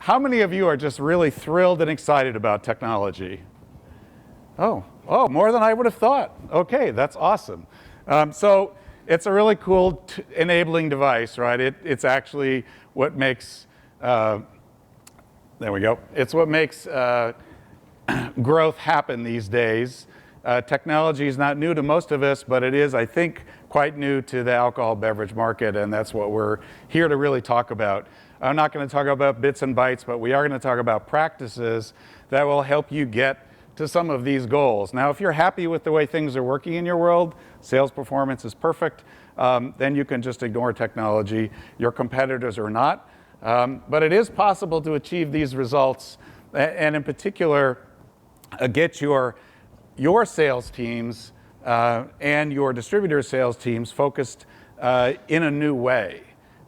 how many of you are just really thrilled and excited about technology? Oh, more than I would have thought. Okay, that's awesome. So it's a really cool enabling device, right? It's actually what makes, there we go. It's what makes growth happen these days. Technology is not new to most of us, but it is, I think, quite new to the alcohol beverage market, and that's what we're here to really talk about. I'm not going to talk about bits and bytes, but we are going to talk about practices that will help you get to some of these goals. Now, if you're happy with the way things are working in your world, sales performance is perfect, then you can just ignore technology. Your competitors are not. But it is possible to achieve these results, and in particular, get your sales teams and your distributor sales teams focused in a new way.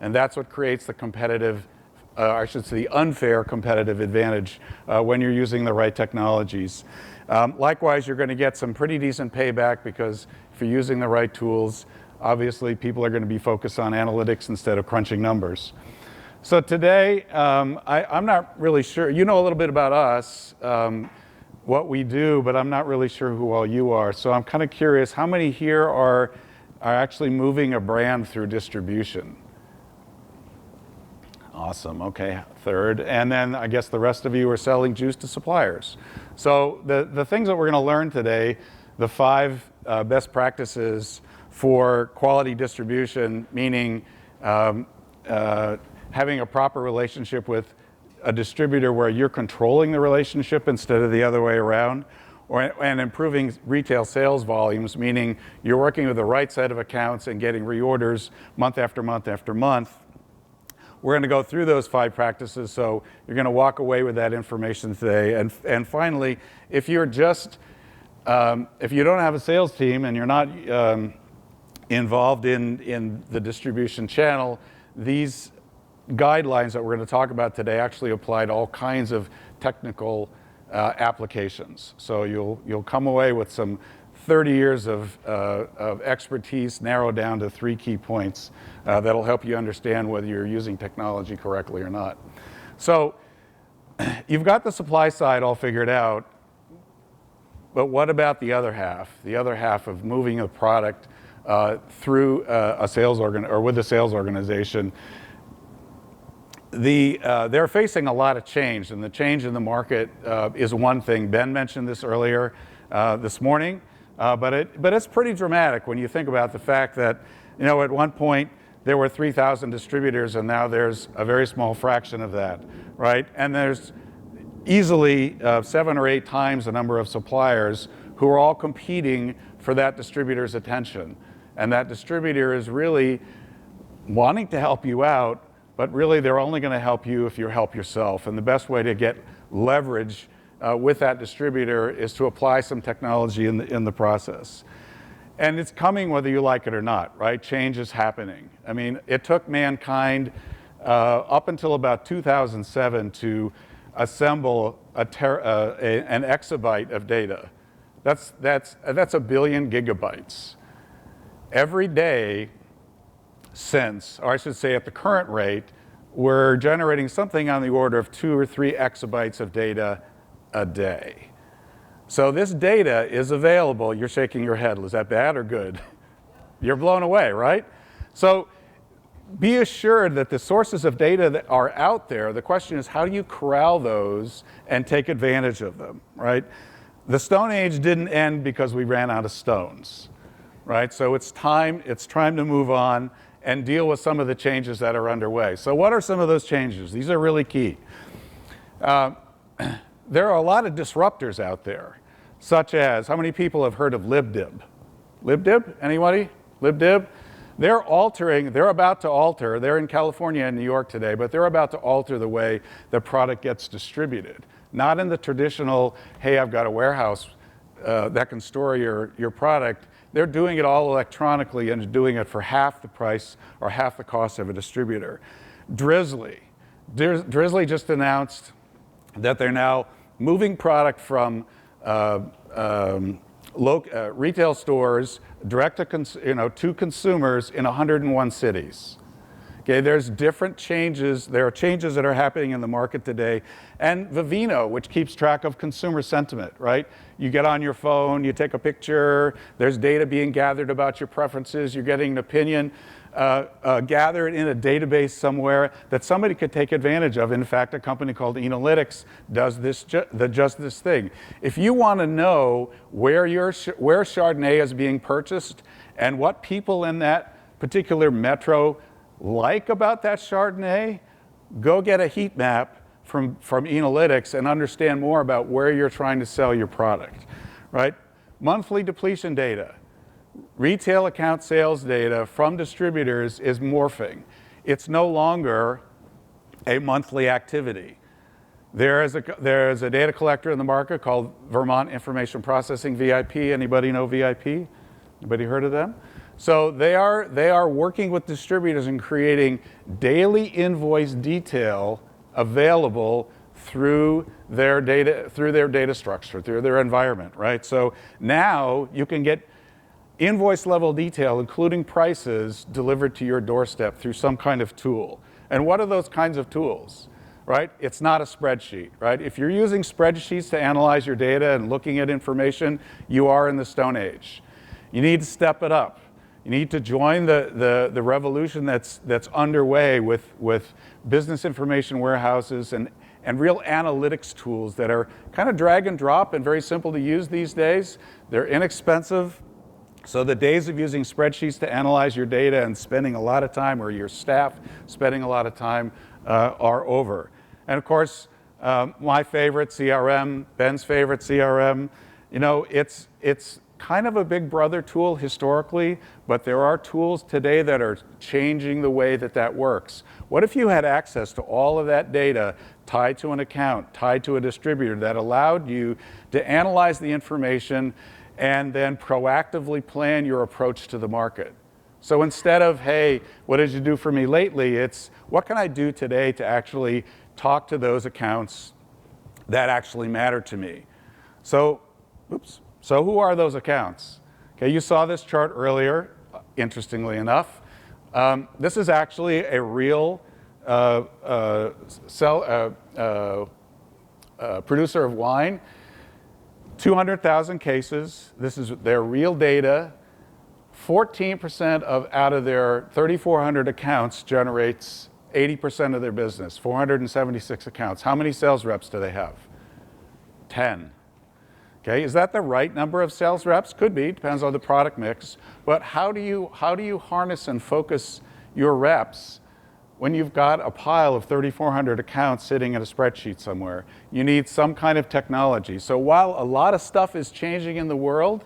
And that's what creates the competitive, I should say the unfair competitive advantage when you're using the right technologies. Likewise, you're going to get some pretty decent payback because if you're using the right tools, obviously people are going to be focused on analytics instead of crunching numbers. So today, I'm not really sure, you know a little bit about us, what we do, but I'm not really sure who all you are. So I'm kind of curious, how many here are actually moving a brand through distribution? Awesome, okay, third. And then I guess the rest of you are selling juice to suppliers. So the things that we're going to learn today, the 5 best practices for quality distribution, meaning having a proper relationship with a distributor where you're controlling the relationship instead of the other way around, and improving retail sales volumes, meaning you're working with the right set of accounts and getting reorders month after month after month. We're going to go through those 5 practices, so you're going to walk away with that information today. And finally, if you're just, if you don't have a sales team and you're not involved in the distribution channel, these guidelines that we're going to talk about today actually apply to all kinds of technical applications. So you'll come away with some 30 years of expertise narrowed down to 3 key points that'll help you understand whether you're using technology correctly or not. So you've got the supply side all figured out, but what about the other half? The other half of moving a product through a sales or with a sales organization. They're facing a lot of change, and the change in the market is one thing. Ben mentioned this earlier this morning, but it's pretty dramatic when you think about the fact that, you know, at one point there were 3,000 distributors, and now there's a very small fraction of that, right? And there's easily 7 or 8 times the number of suppliers who are all competing for that distributor's attention. And that distributor is really wanting to help you out, but really they're only going to help you if you help yourself. And the best way to get leverage with that distributor is to apply some technology in the process. And it's coming whether you like it or not, right? Change is happening. I mean, it took mankind up until about 2007 to assemble an exabyte of data. That's 1 billion gigabytes. Every day since, or I should say at the current rate, we're generating something on the order of 2 or 3 exabytes of data a day. So this data is available. You're shaking your head. Was that bad or good? You're blown away, right? So be assured that the sources of data that are out there, the question is how do you corral those and take advantage of them, right? The Stone Age didn't end because we ran out of stones, right? So it's time to move on and deal with some of the changes that are underway. So what are some of those changes? These are really key. There are a lot of disruptors out there, such as, how many people have heard of LibDib? LibDib, anybody? LibDib? They're about to alter, they're in California and New York today, but they're about to alter the way the product gets distributed. Not in the traditional, hey, I've got a warehouse that can store your product. They're doing it all electronically and doing it for half the price or half the cost of a distributor. Drizzly just announced that they're now moving product from retail stores direct to consumers in 101 cities. Okay, there's different changes. There are changes that are happening in the market today. And Vivino, which keeps track of consumer sentiment, right? You get on your phone, you take a picture, there's data being gathered about your preferences, you're getting an opinion gathered in a database somewhere that somebody could take advantage of. In fact, a company called Innovators does just this thing. If you want to know where Chardonnay is being purchased and what people in that particular metro like about that Chardonnay, go get a heat map from Innovators and understand more about where you're trying to sell your product, right? Monthly depletion data, retail account sales data from distributors is morphing. It's no longer a monthly activity. There is a data collector in the market called Vermont Information Processing, VIP. Anybody know VIP? Anybody heard of them? So they are working with distributors and creating daily invoice detail available through their data structure, through their environment, right? So now you can get invoice level detail, including prices, delivered to your doorstep through some kind of tool. And what are those kinds of tools, right? It's not a spreadsheet, right? If you're using spreadsheets to analyze your data and looking at information, you are in the Stone Age. You need to step it up. You need to join the revolution that's underway with business information warehouses and real analytics tools that are kind of drag and drop and very simple to use these days. They're inexpensive. So the days of using spreadsheets to analyze your data and spending a lot of time, or your staff spending a lot of time, are over. And of course, my favorite CRM, Ben's favorite CRM, you know, it's kind of a big brother tool historically, but there are tools today that are changing the way that works. What if you had access to all of that data tied to an account, tied to a distributor, that allowed you to analyze the information and then proactively plan your approach to the market? So instead of, hey, what did you do for me lately? It's, what can I do today to actually talk to those accounts that actually matter to me? So, oops. So who are those accounts? Okay, you saw this chart earlier, interestingly enough. This is actually a real producer of wine. 200,000 cases. This is their real data. 14% out of their 3,400 accounts generates 80% of their business. 476 accounts. How many sales reps do they have? 10. Okay, is that the right number of sales reps? Could be, depends on the product mix. But how do you harness and focus your reps when you've got a pile of 3,400 accounts sitting in a spreadsheet somewhere? You need some kind of technology. So while a lot of stuff is changing in the world,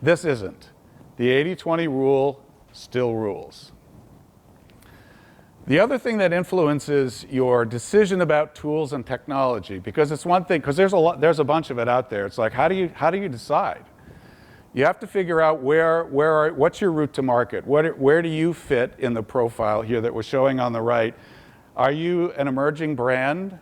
this isn't. The 80-20 rule still rules. The other thing that influences your decision about tools and technology, because it's one thing, because there's a bunch of it out there. It's like, how do you decide? You have to figure out what's your route to market? Where do you fit in the profile here that we're showing on the right? Are you an emerging brand?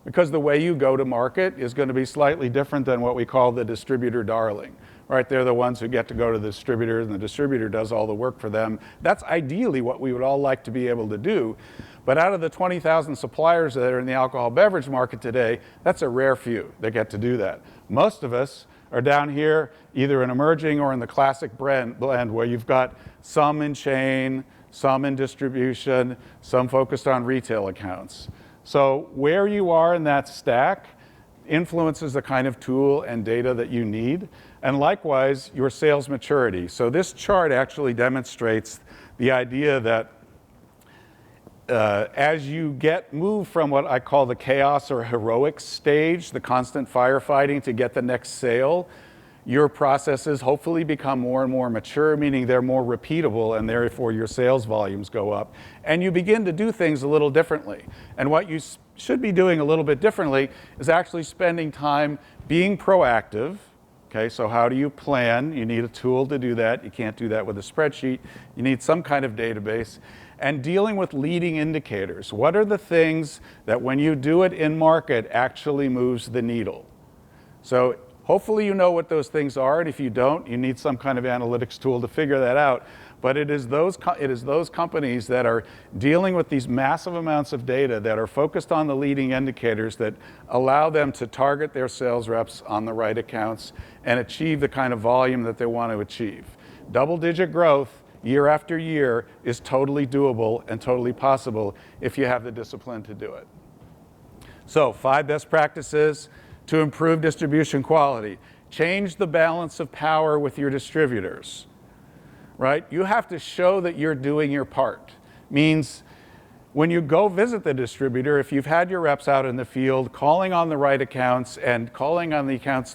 Because the way you go to market is going to be slightly different than what we call the distributor darling. Right, they're the ones who get to go to the distributor, and the distributor does all the work for them. That's ideally what we would all like to be able to do. But out of the 20,000 suppliers that are in the alcohol beverage market today, that's a rare few that get to do that. Most of us are down here, either in emerging or in the classic blend, where you've got some in chain, some in distribution, some focused on retail accounts. So where you are in that stack influences the kind of tool and data that you need, and likewise your sales maturity. So this chart actually demonstrates the idea that as you move from what I call the chaos or heroic stage, the constant firefighting to get the next sale, your processes hopefully become more and more mature, meaning they're more repeatable, and therefore your sales volumes go up. And you begin to do things a little differently. And what you should be doing a little bit differently is actually spending time being proactive. Okay, so how do you plan? You need a tool to do that. You can't do that with a spreadsheet. You need some kind of database. And dealing with leading indicators. What are the things that when you do it in market actually moves the needle? So hopefully you know what those things are, and if you don't, you need some kind of analytics tool to figure that out. but it is those companies that are dealing with these massive amounts of data, that are focused on the leading indicators, that allow them to target their sales reps on the right accounts and achieve the kind of volume that they want to achieve. Double-digit growth year after year is totally doable and totally possible if you have the discipline to do it. So 5 best practices to improve distribution quality. Change the balance of power with your distributors, right? You have to show that you're doing your part. Means when you go visit the distributor, if you've had your reps out in the field calling on the right accounts and calling on the accounts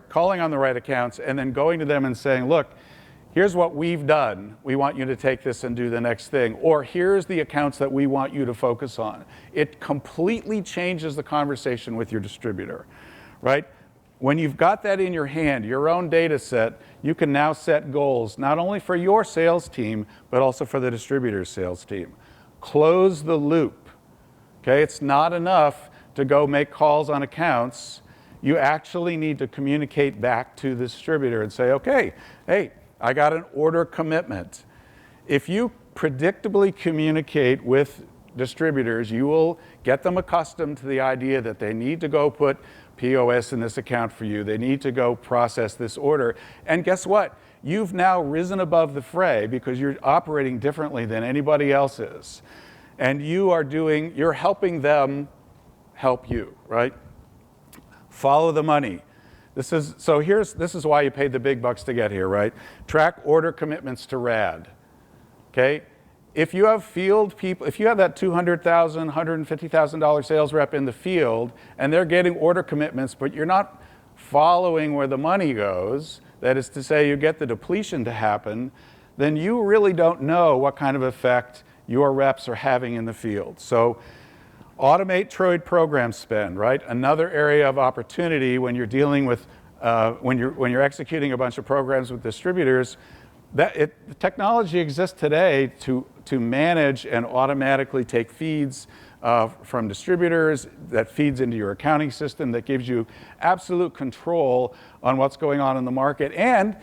calling on the right accounts and then going to them and saying, look, here's what we've done. We want you to take this and do the next thing. Or here's the accounts that we want you to focus on. It completely changes the conversation with your distributor, right? When you've got that in your hand, your own data set, you can now set goals, not only for your sales team, but also for the distributor's sales team. Close the loop, okay? It's not enough to go make calls on accounts. You actually need to communicate back to the distributor and say, okay, hey, I got an order commitment. If you predictably communicate with distributors, you will get them accustomed to the idea that they need to go put POS in this account for you. They need to go process this order. And guess what? You've now risen above the fray because you're operating differently than anybody else is. And you're helping them help you, right? Follow the money. This is why you paid the big bucks to get here, right? Track order commitments to RAD, okay? If you have field people, if you have that $200,000, $150,000 sales rep in the field and they're getting order commitments, but you're not following where the money goes, that is to say you get the depletion to happen, then you really don't know what kind of effect your reps are having in the field. So automate trade program spend, right? Another area of opportunity when you're dealing with, when you're executing a bunch of programs with distributors, the technology exists today to manage and automatically take feeds from distributors, that feeds into your accounting system, that gives you absolute control on what's going on in the market. And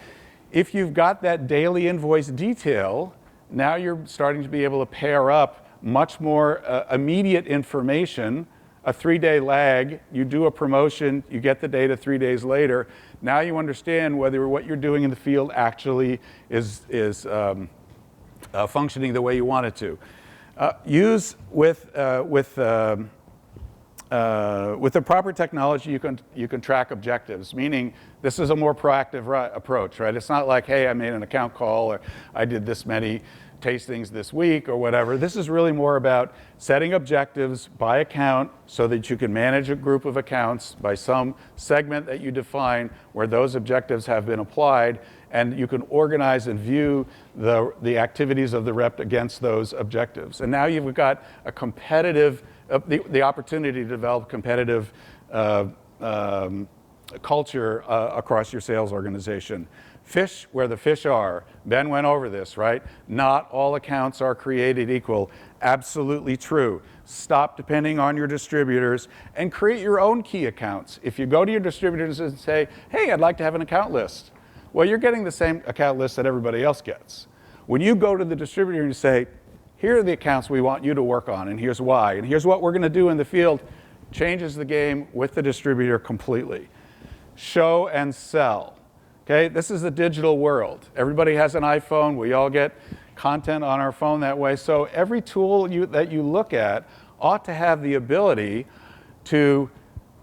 if you've got that daily invoice detail, now you're starting to be able to pair up much more immediate information, a 3-day lag, you do a promotion, you get the data 3 days later. Now you understand whether what you're doing in the field actually is functioning the way you want it to. Use with the proper technology, you can track objectives, meaning this is a more proactive approach, right? It's not like, hey, I made an account call or I did this many tastings this week or whatever. This is really more about setting objectives by account so that you can manage a group of accounts by some segment that you define where those objectives have been applied, and you can organize and view the activities of the rep against those objectives. And now you've got a competitive, the opportunity to develop competitive culture across your sales organization. Fish where the fish are. Ben went over this, right? Not all accounts are created equal. Absolutely true. Stop depending on your distributors and create your own key accounts. If you go to your distributors and say, hey, I'd like to have an account list. Well, you're getting the same account list that everybody else gets. When you go to the distributor and you say, here are the accounts we want you to work on, and here's why, and here's what we're going to do in the field, changes the game with the distributor completely. Show and sell. Okay, this is the digital world. Everybody has an iPhone. We all get content on our phone that way. So every tool that you look at ought to have the ability to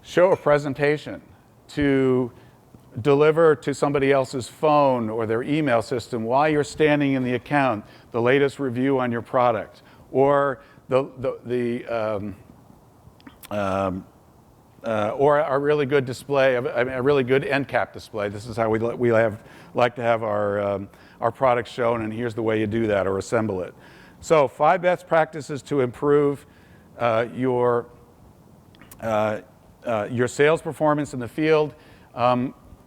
show a presentation, to deliver to somebody else's phone or their email system while you're standing in the account the latest review on your product, or or a really good display, a really good end cap display. This is how we like to have our products shown, and here's the way you do that or assemble it. So 5 best practices to improve your sales performance in the field.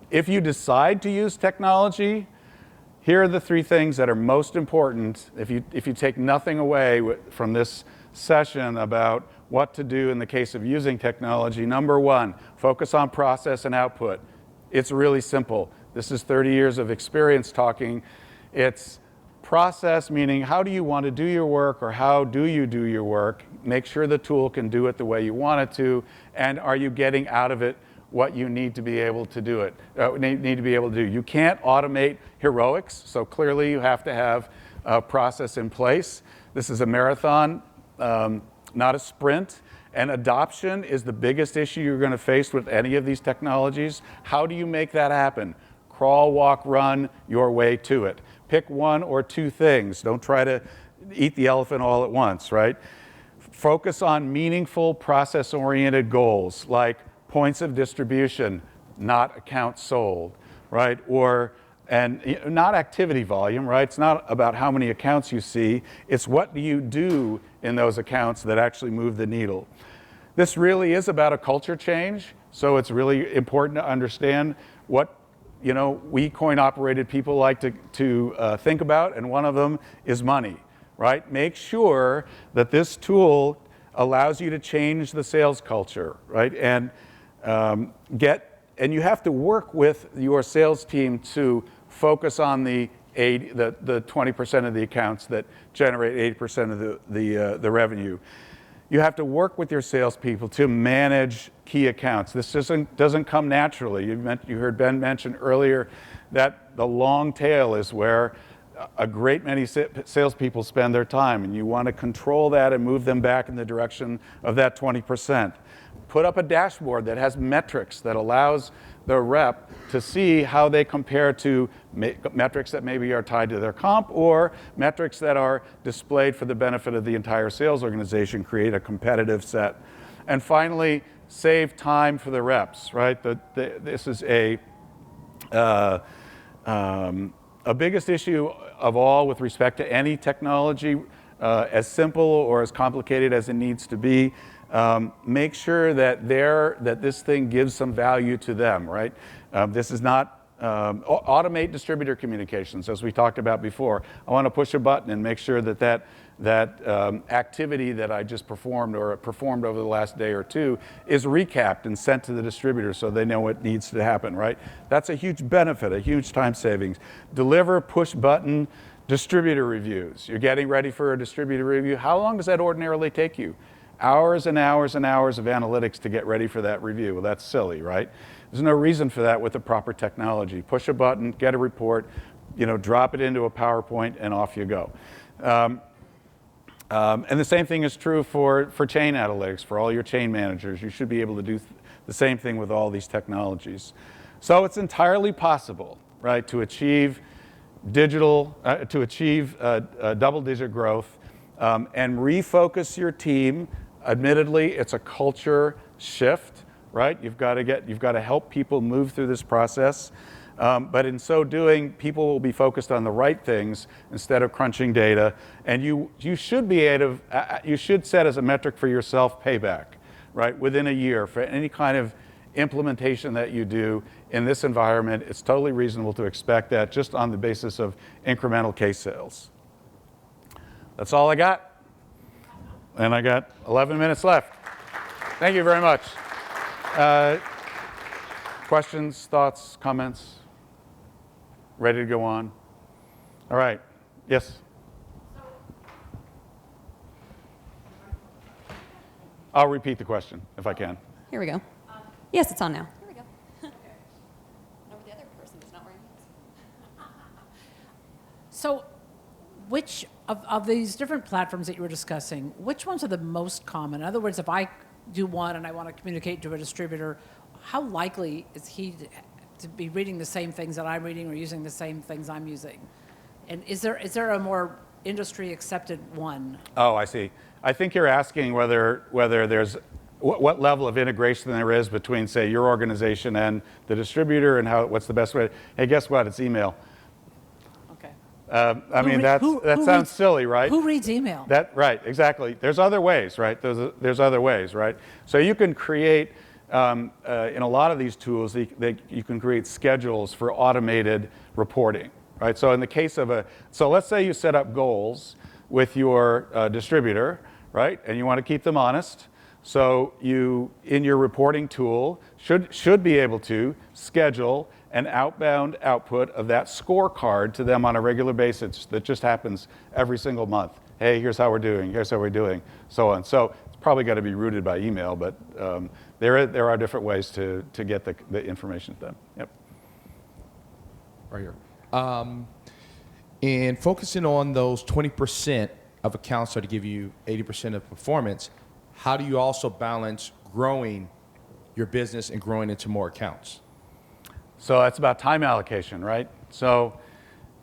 If you decide to use technology, here are the 3 things that are most important if you take nothing away from this session about what to do in the case of using technology. Number 1, focus on process and output. It's really simple. This is 30 years of experience talking It's process, meaning how do you want to do your work, or how do you do your work? Make sure the tool can do it the way you want it to, and are you getting out of it what you need to be able to do it, need to be able to do. You can't automate heroics, so clearly you have to have a process in place. This is a marathon, not a sprint, and adoption is the biggest issue you're going to face with any of these technologies. How do you make that happen? Crawl, walk, run your way to it. Pick one or two things. Don't try to eat the elephant all at once, right? Focus on meaningful process-oriented goals like points of distribution, not accounts sold, right? And not activity volume, right? It's not about how many accounts you see. It's what do you do in those accounts that actually move the needle. This really is about a culture change, so it's really important to understand what we coin-operated people like to think about, and one of them is money, right? Make sure that this tool allows you to change the sales culture, right? And you have to work with your sales team to focus on the 20% of the accounts that generate 80% of the revenue. You have to work with your salespeople to manage key accounts. This doesn't come naturally. You heard Ben mention earlier that the long tail is where a great many salespeople spend their time, and you want to control that and move them back in the direction of that 20%. Put up a dashboard that has metrics that allows the rep to see how they compare to metrics that maybe are tied to their comp, or metrics that are displayed for the benefit of the entire sales organization, create a competitive set. And finally, save time for the reps, right? This is a biggest issue of all with respect to any technology, as simple or as complicated as it needs to be. Make sure that this thing gives some value to them, right? This is not automate distributor communications, as we talked about before. I want to push a button and make sure that activity that I just performed or performed over the last day or two is recapped and sent to the distributor so they know what needs to happen, right? That's a huge benefit, a huge time savings. Deliver push button distributor reviews. You're getting ready for a distributor review. How long does that ordinarily take you? Hours and hours and hours of analytics to get ready for that review. Well, that's silly, right? There's no reason for that with the proper technology. Push a button, get a report, drop it into a PowerPoint, and off you go. And the same thing is true for chain analytics, for all your chain managers. You should be able to do the same thing with all these technologies. So it's entirely possible, right, to achieve double-digit growth and refocus your team. Admittedly, it's a culture shift, right? You've got to help people move through this process. But in so doing, people will be focused on the right things instead of crunching data. And you should set as a metric for yourself payback, right? Within a year for any kind of implementation that you do in this environment. It's totally reasonable to expect that just on the basis of incremental case sales. That's all I got. And I got 11 minutes left. Thank you very much. Questions, thoughts, comments? Ready to go on? All right. Yes? I'll repeat the question if I can. Here we go. Yes, it's on now. Here we go. Okay. No, the other person is not wearing it. So which of these different platforms that you were discussing, which ones are the most common? In other words, if I do one and I want to communicate to a distributor, how likely is he to be reading the same things that I'm reading or using the same things I'm using? And is there a more industry accepted one? Oh, I see. I think you're asking whether there's what level of integration there is between, say, your organization and the distributor, and what's the best way. Hey, guess what? It's email. Okay. That sounds silly, right? Who reads email? Right, exactly. There's other ways, right? There's other ways, right? So you can create, in a lot of these tools, you can create schedules for automated reporting, right? So in the case of so let's say you set up goals with your distributor, right? And you want to keep them honest. So you, in your reporting tool, should be able to schedule an outbound output of that scorecard to them on a regular basis that just happens every single month. Hey, here's how we're doing, here's how we're doing, so on. So it's probably got to be routed by email, but there are different ways to get the information to them. Yep. Right here. And focusing on those 20% of accounts that give you 80% of performance, how do you also balance growing your business and growing into more accounts? So that's about time allocation, right? So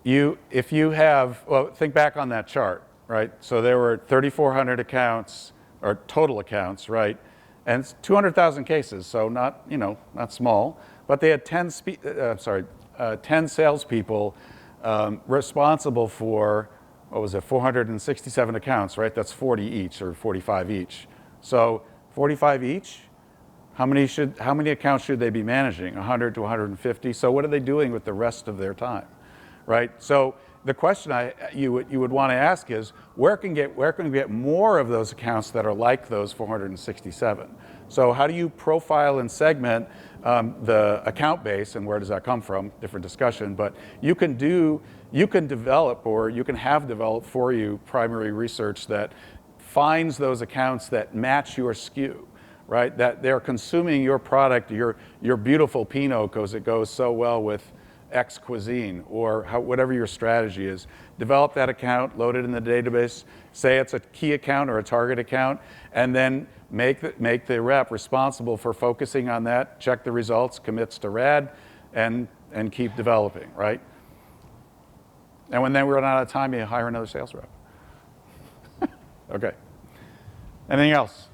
if you have, well, think back on that chart, right? So there were 3,400 accounts, or total accounts, right? And it's 200,000 cases, so not small. But they had 10 salespeople responsible for, 467 accounts, right? That's 40 each or 45 each. So 45 each. How many accounts should they be managing? 100 to 150. So what are they doing with the rest of their time, right? So the question you would want to ask is, where can we get more of those accounts that are like those 467? So how do you profile and segment the account base, and where does that come from? Different discussion, but you can develop, or you can have developed for you primary research that finds those accounts that match your SKU, right? That they're consuming your product, your beautiful Pinot, because it goes so well with X cuisine, or whatever your strategy is. Develop that account, load it in the database, say it's a key account or a target account, and then make the rep responsible for focusing on that, check the results, commits to RAD, and keep developing, right? And when then we run out of time, you hire another sales rep. Okay. Anything else?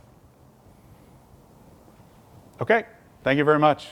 Okay. Thank you very much.